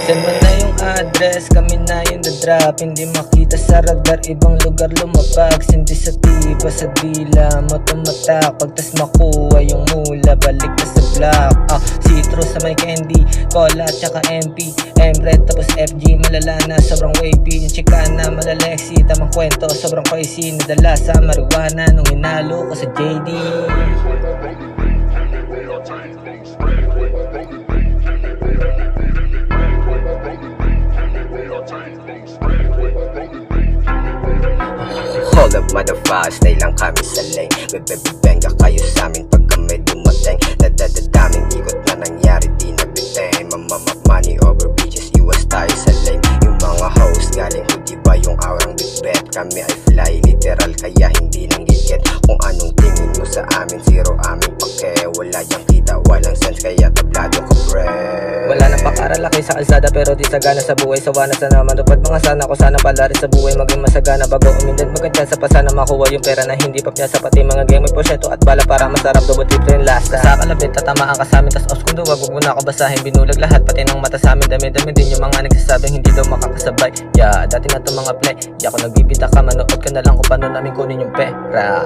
Send mo na yung address, kami na yung drop. Hindi makita sa radar, ibang lugar lumabag. Sindi sa tiba, sa dila mo tumatak. Pagtas makuha yung mula, balik na sa block. Citrus sa may candy, cola at saka MP, M-Red tapos FG, malala na sobrang wavy. Yung chikana, malalexi, tamang kwento, sobrang crazy. Nadala sa marijuana nung hinalo ko sa JD. Hold up motherfucker, stay lang kami sa lane. Bebe-benga kayo sa amin pag kami dumating. Nadadadaming ikot na nangyari, di nabiteng. Mamamak money over bitches, iwas tayo sa lane. Yung mga host galing hindi ba yung aurang big bet. Kami ay fly literal kaya hindi nang gigit. Kung anong tingin mo sa amin, zero aming pake. Wala yang kita, walang sense kaya tablado ko pre. Wala nang pakaralaki sa kalsada pero di sagana sa buhay. Sawana sana matupad mga sana ko, sana pala rin sa buhay maging masagana. Bago umindan magkatsansa pa sana makuha yung pera na hindi pa piyasa. Pati mga game may porsyento at bala para masarap. Double tip rin lasa sa kalabit, tatamaan ka sa amin. Tas off kundo, wag mo na ako basahin. Binulag lahat pati ng mata sa amin. Dami-dami din yung mga nagsasabing hindi daw makakasabay. Dati na to mga play, ako nagbibita ka, manood ka na lang kung paano namin kunin yung pera.